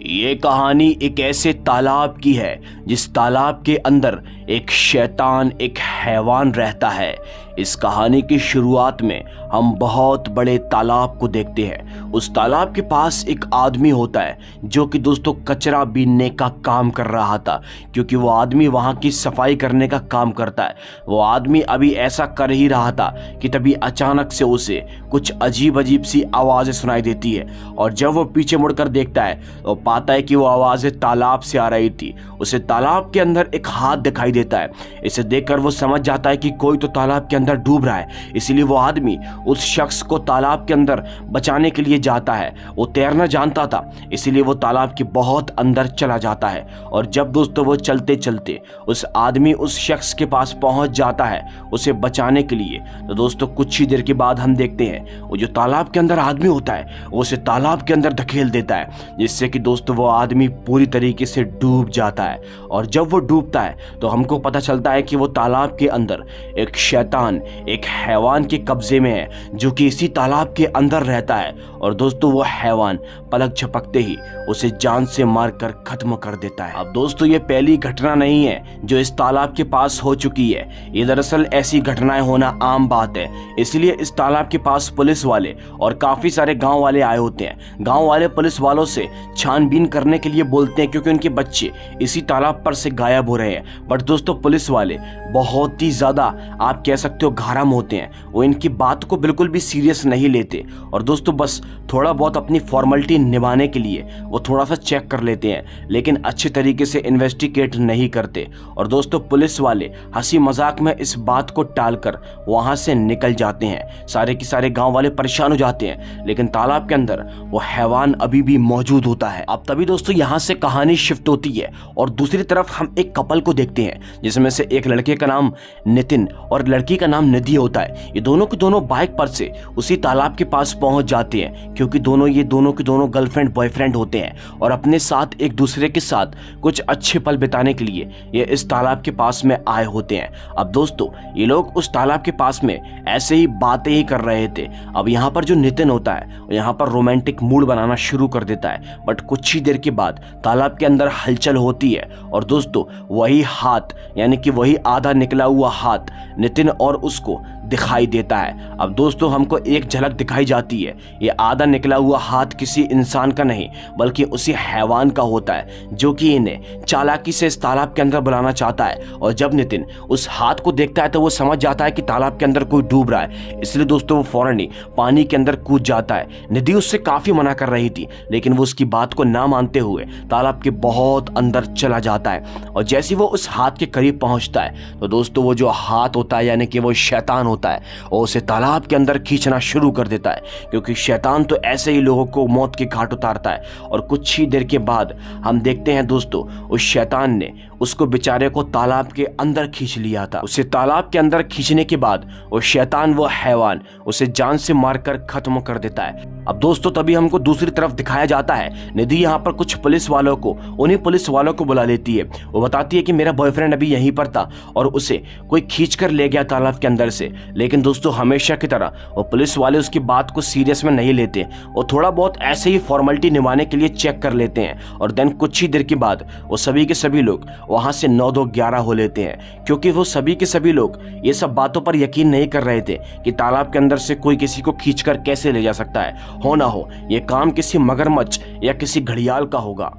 ये कहानी एक ऐसे तालाब की है जिस तालाब के अंदर एक शैतान, एक हैवान रहता है। इस कहानी की शुरुआत में हम बहुत बड़े तालाब को देखते हैं। उस तालाब के पास एक आदमी होता है जो कि दोस्तों कचरा बीनने का काम कर रहा था, क्योंकि वो आदमी वहाँ की सफाई करने का काम करता है। वो आदमी अभी ऐसा कर ही रहा था कि तभी अचानक से उसे कुछ अजीब अजीब सी आवाज़ें सुनाई देती है, और जब वो पीछे मुड़कर देखता है तो पाता है कि वो आवाज़ें तालाब से आ रही थी। उसे तालाब के अंदर एक हाथ दिखाई देता है। इसे देखकर वो समझ जाता है कि कोई तो तालाब के अंदर डूब रहा है, इसलिए वो आदमी उस शख्स को तालाब के अंदर बचाने के लिए जाता है। वो तैरना जानता था, इसीलिए वो तालाब के बहुत अंदर चला जाता है। और जब दोस्तों वो चलते चलते उस आदमी उस शख्स के पास पहुंच जाता है उसे बचाने के लिए, तो दोस्तों कुछ ही देर के बाद हम देखते हैं वो जो तालाब के अंदर आदमी होता है वो उसे तालाब के अंदर धकेल देता है, जिससे कि दोस्तों वो आदमी पूरी तरीके से डूब जाता है। और जब वो डूबता है तो हमको पता चलता है कि वो तालाब के अंदर एक शैतान, एक हैवान के कब्जे में है, जो कि इसी तालाब के अंदर रहता है। और दोस्तों वो हैवान पलक झपकते ही उसे जान से मारकर खत्म कर देता है। अब दोस्तों ये पहली घटना नहीं है जो इस तालाब के पास हो चुकी है। ये दरअसल ऐसी घटनाएं होना आम बात है, इसलिए इस तालाब के पास पुलिस वाले और काफी सारे गांव वाले आए होते हैं। गांव वाले पुलिस वालों से छानबीन करने के लिए बोलते हैं, क्योंकि उनके बच्चे इसी तालाब पर से गायब हो रहे हैं। बट दोस्तों पुलिस वाले बहुत ही ज्यादा, आप कह सकते हो, गरम होते हैं। वो इनकी बात को बिल्कुल भी सीरियस नहीं लेते, और दोस्तों बस थोड़ा बहुत अपनी फॉर्मेलिटी निभाने के लिए वो थोड़ा सा चेक कर लेते हैं, लेकिन अच्छे तरीके से इन्वेस्टिगेट नहीं करते। और दोस्तों पुलिस वाले हंसी मजाक में इस बात को टालकर वहां से निकल जाते हैं। सारे के सारे गांव वाले परेशान हो जाते हैं, लेकिन तालाब के अंदर वो हैवान अभी भी मौजूद होता है। अब तभी दोस्तों यहाँ से कहानी शिफ्ट होती है और दूसरी तरफ हम एक कपल को देखते हैं, जिसमें से एक लड़के का नाम नितिन और लड़की का नाम निधि होता है। ये दोनों के दोनों बाइक पर से उसी तालाब के पास पहुंच जाते हैं, क्योंकि ये दोनों के दोनों गर्लफ्रेंड बॉयफ्रेंड होते हैं और अपने साथ एक दूसरे के साथ कुछ अच्छे पल बिताने के लिए ये इस तालाब के पास में आए होते हैं। अब दोस्तों ये लोग उस तालाब के पास में ऐसे ही बातें ही कर रहे थे। अब यहाँ पर जो नितिन होता है यहाँ पर रोमांटिक मूड बनाना शुरू कर देता है, बट कुछ ही देर के बाद तालाब के अंदर हलचल होती है और दोस्तों वही हाथ, यानी कि वही आधा निकला हुआ हाथ नितिन और उसको दिखाई देता है। अब दोस्तों हमको एक झलक दिखाई जाती है। ये आधा निकला हुआ हाथ किसी इंसान का नहीं बल्कि उसी हैवान का होता है, जो कि इन्हें चालाकी से इस तालाब के अंदर बुलाना चाहता है। और जब नितिन उस हाथ को देखता है तो वो समझ जाता है कि तालाब के अंदर कोई डूब रहा है, इसलिए दोस्तों वो फौरन ही पानी के अंदर कूद जाता है। निधि उससे काफी मना कर रही थी, लेकिन वो उसकी बात को ना मानते हुए तालाब के बहुत अंदर चला जाता है। और जैसे वो उस हाथ के करीब पहुंचता है तो दोस्तों वो जो हाथ होता है, यानी कि वो शैतान होता है, और उसे तालाब के अंदर खींचना शुरू कर देता है, क्योंकि शैतान तो ऐसे ही लोगों को मौत के घाट उतारता है। और कुछ ही देर के बाद हम देखते हैं दोस्तों उस शैतान ने उसको बेचारे को तालाब के अंदर खींच लिया था। उसे तालाब के अंदर खींचने के बाद वो शैतान, वो हैवान उसे जान से मारकर खत्म कर देता है। अब दोस्तों तभी हमको दूसरी तरफ दिखाया जाता है निधि यहाँ पर कुछ पुलिस वालों को, उन्हीं पुलिस वालों को बुला लेती है। वो बताती है कि मेरा बॉयफ्रेंड अभी यहीं पर था और उसे कोई खींच कर ले गया तालाब के अंदर से। लेकिन दोस्तों हमेशा की तरह वो पुलिस वाले उसकी बात को सीरियस में नहीं लेते, वो थोड़ा बहुत ऐसे ही फॉर्मेलिटी निभाने के लिए चेक कर लेते हैं। और देन कुछ ही देर के बाद वो सभी के सभी लोग वहां से 9-2-11 हो लेते हैं, क्योंकि वो सभी के सभी लोग ये सब बातों पर यकीन नहीं कर रहे थे कि तालाब के अंदर से कोई किसी को खींचकर कैसे ले जा सकता है। हो ना हो ये काम किसी मगरमच्छ या किसी घड़ियाल का होगा।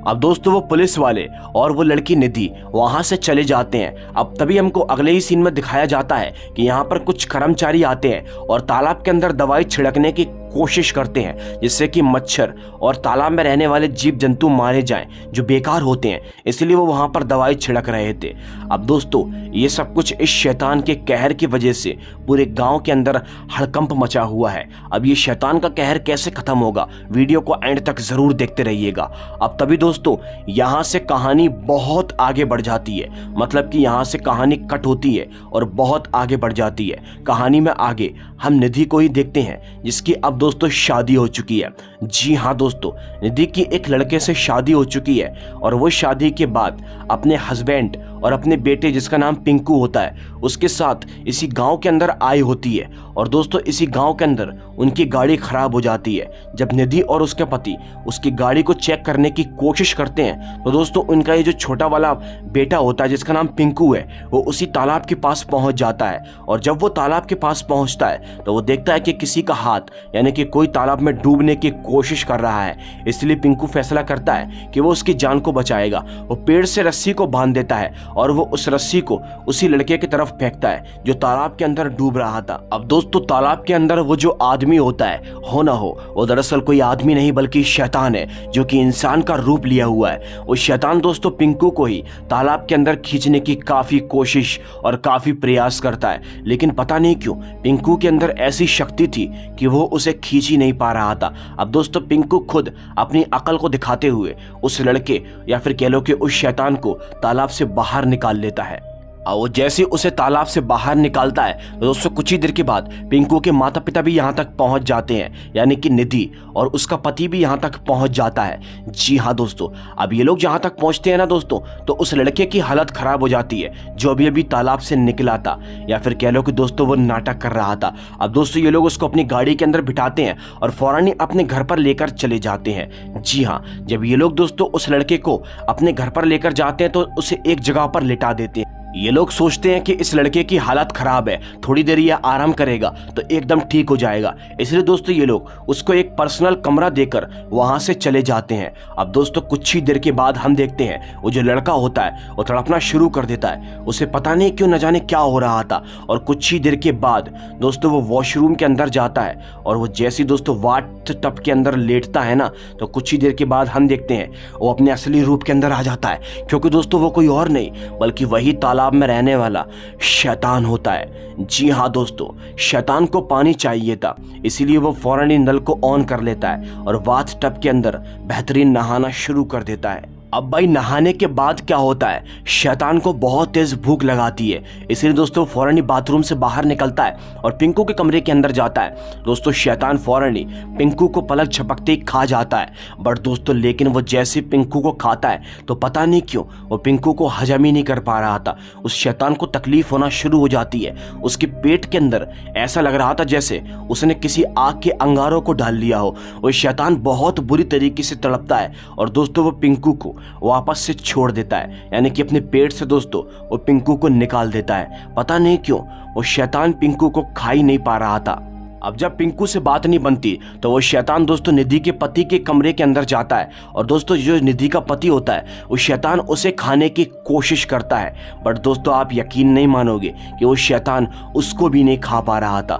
अब दोस्तों वो पुलिस वाले और वो लड़की निधि वहां से चले जाते हैं। अब तभी हमको अगले ही सीन में दिखाया जाता है कि यहाँ पर कुछ कर्मचारी आते हैं और तालाब के अंदर दवाई छिड़कने की कोशिश करते हैं, जिससे कि मच्छर और तालाब में रहने वाले जीव जंतु मारे जाएं जो बेकार होते हैं, इसलिए वो वहां पर दवाई छिड़क रहे थे। अब दोस्तों ये सब कुछ इस शैतान के कहर की वजह से पूरे गांव के अंदर हड़कंप मचा हुआ है। अब ये शैतान का कहर कैसे खत्म होगा, वीडियो को एंड तक जरूर देखते रहिएगा। अब तभी दोस्तों यहाँ से कहानी बहुत आगे बढ़ जाती है, मतलब कि यहाँ से कहानी कट होती है और बहुत आगे बढ़ जाती है। कहानी में आगे हम निधि को ही देखते हैं, जिसकी अब दोस्तों शादी हो चुकी है। जी हाँ दोस्तों, निधि की एक लड़के से शादी हो चुकी है और वो शादी के बाद अपने हस्बैंड और अपने बेटे जिसका नाम पिंकू होता है उसके साथ इसी गांव के अंदर आई होती है। और दोस्तों इसी गांव के अंदर उनकी गाड़ी खराब हो जाती है। जब निधि और उसके पति उसकी गाड़ी को चेक करने की कोशिश करते हैं तो दोस्तों उनका ये जो छोटा वाला बेटा होता है जिसका नाम पिंकू है वो उसी तालाब के पास पहुंच जाता है। और जब वो तालाब के पास पहुंचता है तो वो देखता है कि किसी का हाथ यानी कि कोई तालाब में डूबने की कोशिश कर रहा है। इसलिए पिंकू फैसला करता है कि वो उसकी जान को बचाएगा। वो पेड़ से रस्सी को बांध देता है और वो उस रस्सी को उसी लड़के की तरफ फेंकता है जो तालाब के अंदर डूब रहा था। अब दोस्तों तालाब के अंदर वो जो आदमी होता है हो ना हो वो दरअसल कोई आदमी नहीं बल्कि शैतान है जो कि इंसान का रूप लिया हुआ है। वो शैतान दोस्तों पिंकू को ही तालाब के अंदर खींचने की काफी कोशिश और काफी प्रयास करता है, लेकिन पता नहीं क्यों पिंकू के अंदर ऐसी शक्ति थी कि वो उसे खींच ही नहीं पा रहा था। अब दोस्तों पिंकू खुद अपनी अकल को दिखाते हुए उस लड़के या फिर कह लो कि उस शैतान को तालाब से बाहर निकाल लेता है। और वो जैसे उसे तालाब से बाहर निकालता है तो दोस्तों कुछ ही देर के बाद पिंकू के माता पिता भी यहाँ तक पहुँच जाते हैं, यानी कि निधि और उसका पति भी यहाँ तक पहुँच जाता है। जी हाँ दोस्तों, अब ये लोग जहाँ तक पहुँचते हैं ना दोस्तों तो उस लड़के की हालत खराब हो जाती है जो अभी अभी तालाब से निकला था, या फिर कह लो कि दोस्तों वो नाटक कर रहा था। अब दोस्तों ये लोग उसको अपनी गाड़ी के अंदर बिठाते हैं और फौरन ही अपने घर पर लेकर चले जाते हैं। जी हाँ, जब ये लोग दोस्तों उस लड़के को अपने घर पर लेकर जाते हैं तो उसे एक जगह पर लिटा देते हैं। ये लोग सोचते हैं कि इस लड़के की हालत खराब है, थोड़ी देर ये आराम करेगा तो एकदम ठीक हो जाएगा, इसलिए दोस्तों ये लोग उसको एक पर्सनल कमरा देकर वहां से चले जाते हैं। अब दोस्तों कुछ ही देर के बाद हम देखते हैं वो जो लड़का होता है वो तड़पना शुरू कर देता है। उसे पता नहीं क्यों न जाने क्या हो रहा था। और कुछ ही देर के बाद दोस्तों वो वॉशरूम के अंदर जाता है और वो जैसे दोस्तों वाट टब के अंदर लेटता है ना तो कुछ ही देर के बाद हम देखते हैं वो अपने असली रूप के अंदर आ जाता है, क्योंकि दोस्तों वो कोई और नहीं बल्कि वही तालाब में रहने वाला शैतान होता है। जी हाँ दोस्तों, शैतान को पानी चाहिए था इसीलिए वो फौरन ही नल को ऑन कर लेता है और बाथ टब के अंदर बेहतरीन नहाना शुरू कर देता है। अब भाई नहाने के बाद क्या होता है, शैतान को बहुत तेज भूख लगाती है, इसलिए दोस्तों फौरन ही बाथरूम से बाहर निकलता है और पिंकू के कमरे के अंदर जाता है। दोस्तों शैतान फौरन ही पिंकू को पलक झपकते ही खा जाता है। बट दोस्तों लेकिन वो जैसे पिंकू को खाता है तो पता नहीं क्यों वो पिंकू को हजम ही नहीं कर पा रहा था। उस शैतान को तकलीफ होना शुरू हो जाती है। उसके पेट के अंदर ऐसा लग रहा था जैसे उसने किसी आग के अंगारों को डाल लिया हो। वो शैतान बहुत बुरी तरीके से तड़पता है और दोस्तों वो पिंकू को वापस से छोड़ देता है, यानी कि अपने पेट से दोस्तों वो पिंकू को निकाल देता है। पता नहीं क्यों वो शैतान पिंकू को खा ही नहीं पा रहा था। अब जब पिंकू से बात नहीं बनती तो वो शैतान दोस्तों निधि के पति के कमरे के अंदर जाता है और दोस्तों जो निधि का पति होता है वो शैतान उसे खाने की कोशिश करता है। बट दोस्तों आप यकीन नहीं मानोगे कि वो शैतान उसको भी नहीं खा पा रहा था।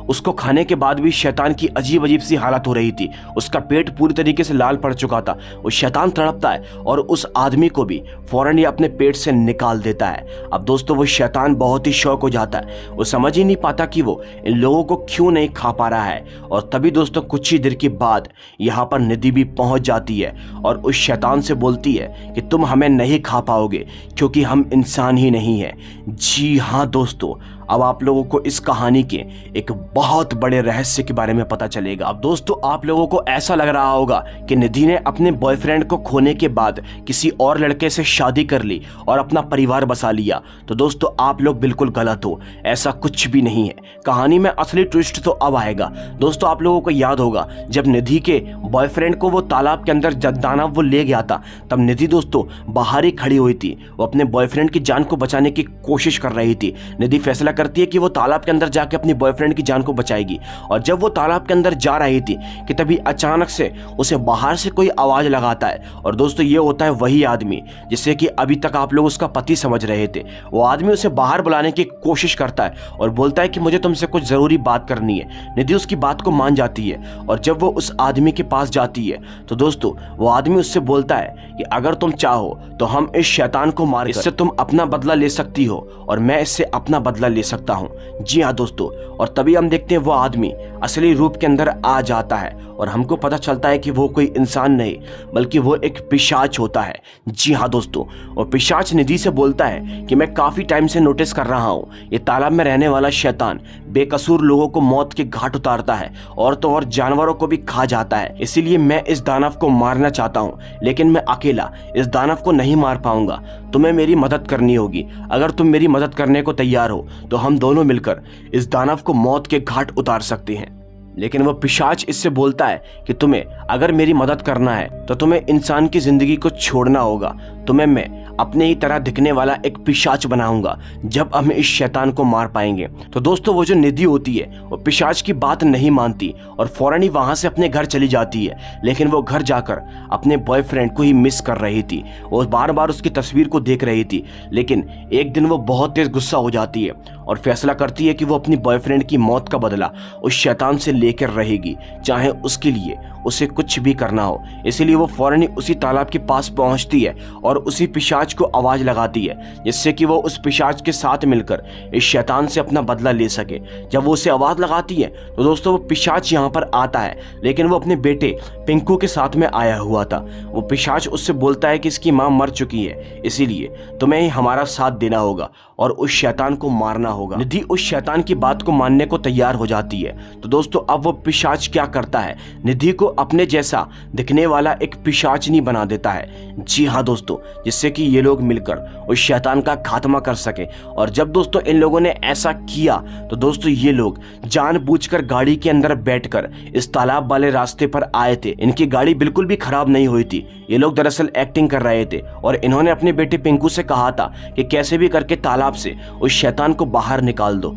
उसको खाने के बाद भी शैतान की अजीब अजीब सी हालत हो रही थी। उसका पेट पूरी तरीके से लाल पड़ चुका था। वो शैतान तड़पता है और उस आदमी को भी फौरन ही अपने पेट से निकाल देता है। अब दोस्तों वो शैतान बहुत ही शौक हो जाता है। वो समझ ही नहीं पाता कि वो इन लोगों को क्यों नहीं खा पा रहा है। और तभी दोस्तों कुछ ही देर के बाद यहाँ पर निधि भी पहुंच जाती है और उस शैतान से बोलती है कि तुम हमें नहीं खा पाओगे क्योंकि हम इंसान ही नहीं हैं। जी हाँ दोस्तों, अब आप लोगों को इस कहानी के एक बहुत बड़े रहस्य के बारे में पता चलेगा। अब दोस्तों आप लोगों को ऐसा लग रहा होगा कि निधि ने अपने बॉयफ्रेंड को खोने के बाद किसी और लड़के से शादी कर ली और अपना परिवार बसा लिया। तो दोस्तों आप लोग बिल्कुल गलत हो, ऐसा कुछ भी नहीं है। कहानी में असली ट्विस्ट तो अब आएगा। दोस्तों आप लोगों को याद होगा जब निधि के बॉयफ्रेंड को वो तालाब के अंदर दानव वो ले गया था, तब निधि दोस्तों बाहर ही खड़ी हुई थी। वो अपने बॉयफ्रेंड की जान को बचाने की कोशिश कर रही थी। निधि फैसला करती है कि वो तालाब के अंदर जाके अपनी बॉयफ्रेंड की जान को बचाएगी। और जब वो तालाब के अंदर जा रही थी कि तभी अचानक से उसे बाहर से कोई आवाज लगाता है। और दोस्तों ये होता है वही आदमी जिसे कि अभी तक आप लोग उसका पति समझ रहे थे। वो आदमी उसे बाहर बुलाने की कोशिश करता है और बोलता है कि मुझे तुमसे कुछ जरूरी बात करनी है। निधि उसकी बात को मान जाती है और जब वो उस आदमी के पास जाती है तो दोस्तों वो आदमी उससे बोलता है कि अगर तुम चाहो तो हम इस शैतान को मार इससे तुम अपना बदला ले सकती हो और मैं इससे अपना बदला ले सकता हूं। जी हाँ दोस्तों, और तभी हम देखते हैं वो आदमी असली रूप के अंदर आ जाता है और हमको पता चलता है कि वो कोई इंसान नहीं बल्कि वो एक पिशाच होता है। जी हाँ दोस्तों, और पिशाच निधि से बोलता है कि मैं काफी टाइम से नोटिस कर रहा हूँ ये तालाब में रहने वाला शैतान बेकसूर लोगों को मौत के घाट उतारता है और तो और जानवरों को भी खा जाता है। इसीलिए मैं इस दानव को मारना चाहता हूँ, लेकिन मैं अकेला इस दानव को नहीं मार पाऊंगा। तुम्हें मेरी मदद करनी होगी। अगर तुम मेरी मदद करने को तैयार हो तो हम दोनों मिलकर इस दानव को मौत के घाट उतार सकते हैं। लेकिन वह पिशाच इससे बोलता है कि तुम्हें अगर मेरी मदद करना है तो तुम्हें इंसान की जिंदगी को छोड़ना होगा। तुम्हें मैं अपने ही तरह दिखने वाला एक पिशाच बनाऊंगा जब हम इस शैतान को मार पाएंगे। तो दोस्तों, वो जो निधि होती है वो पिशाच की बात नहीं मानती और फौरन ही वहां से अपने घर चली जाती है। लेकिन वो घर जाकर अपने बॉयफ्रेंड को ही मिस कर रही थी। वो बार बार उसकी तस्वीर को देख रही थी। लेकिन एक दिन वो बहुत तेज गुस्सा हो जाती है और फैसला करती है कि वो अपनी बॉयफ्रेंड की मौत का बदला उस शैतान से लेकर रहेगी, चाहे उसके लिए उसे कुछ भी करना हो। इसीलिए वो फौरन ही उसी तालाब के पास पहुंचती है और उसी पिशाच को आवाज लगाती है, जिससे कि वो उस पिशाच के साथ मिलकर इस शैतान से अपना बदला ले सके। जब वो उसे आवाज लगाती है तो दोस्तों वो पिशाच यहाँ पर आता है, लेकिन वो अपने बेटे पिंकू के साथ में आया हुआ था। वो पिशाच उससे बोलता है कि इसकी माँ मर चुकी है, इसीलिए तुम्हें ही हमारा साथ देना होगा और उस शैतान को मारना होगा। निधि उस शैतान की बात को मानने को तैयार हो जाती है। तो दोस्तों, अब वो पिशाच क्या करता है, निधि को अपने जैसा दिखने वाला एक पिशाचनी बना देता है। जी हाँ दोस्तों, जिससे कि ये लोग मिलकर उस शैतान का खात्मा कर सके। और जब दोस्तों इन लोगों ने ऐसा किया तो दोस्तों ये लोग जानबूझकर गाड़ी के अंदर बैठकर इस तालाब वाले रास्ते पर आए थे। इनकी गाड़ी बिल्कुल भी खराब नहीं हुई थी। ये लोग दरअसल एक्टिंग कर रहे थे और इन्होंने अपने बेटे पिंकू से कहा था कि कैसे भी करके तालाब से उस शैतान को बाहर निकाल दो।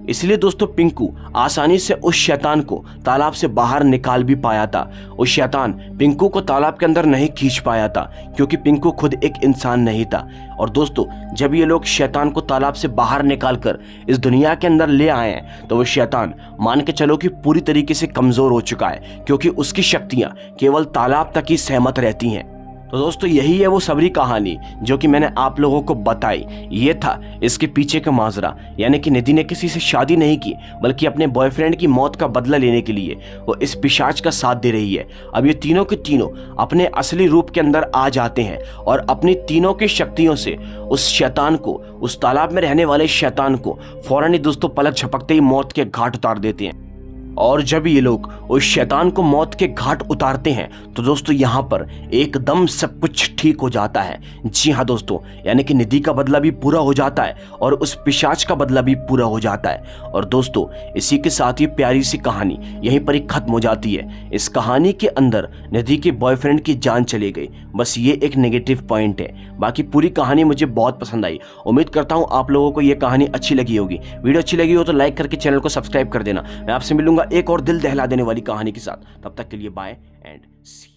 इसलिए दोस्तों पिंकू आसानी से उस शैतान को तालाब से बाहर निकाल भी पाया था। उस शैतान पिंकू को तालाब के अंदर नहीं खींच पाया था, क्योंकि पिंकू खुद एक इंसान नहीं था। और दोस्तों, जब ये लोग शैतान को तालाब से बाहर निकालकर इस दुनिया के अंदर ले आए हैं तो वो शैतान मान के चलो कि पूरी तरीके से कमजोर हो चुका है, क्योंकि उसकी शक्तियां केवल तालाब तक ही सहमत रहती हैं। तो दोस्तों, यही है वो सबरी कहानी जो कि मैंने आप लोगों को बताई। ये था इसके पीछे का माजरा, यानी कि निधि ने किसी से शादी नहीं की, बल्कि अपने बॉयफ्रेंड की मौत का बदला लेने के लिए वो इस पिशाच का साथ दे रही है। अब ये तीनों के तीनों अपने असली रूप के अंदर आ जाते हैं और अपनी तीनों की शक्तियों से उस शैतान को, उस तालाब में रहने वाले शैतान को फौरन ही दोस्तों पलक झपकते ही मौत के घाट उतार देते हैं। और जब ये लोग उस शैतान को मौत के घाट उतारते हैं तो दोस्तों यहाँ पर एकदम सब कुछ ठीक हो जाता है। जी हाँ दोस्तों, यानी कि निधि का बदला भी पूरा हो जाता है और उस पिशाच का बदला भी पूरा हो जाता है। और दोस्तों, इसी के साथ ये प्यारी सी कहानी यहीं पर ही खत्म हो जाती है। इस कहानी के अंदर निधि के बॉयफ्रेंड की जान चली गई, बस ये एक नेगेटिव पॉइंट है। बाकी पूरी कहानी मुझे बहुत पसंद आई। उम्मीद करता हूँ आप लोगों को ये कहानी अच्छी लगी होगी। वीडियो अच्छी लगी हो तो लाइक करके चैनल को सब्सक्राइब कर देना। मैं आपसे मिलूंगा एक और दिल दहला देने वाली कहानी के साथ। तब तक के लिए बाय एंड सी।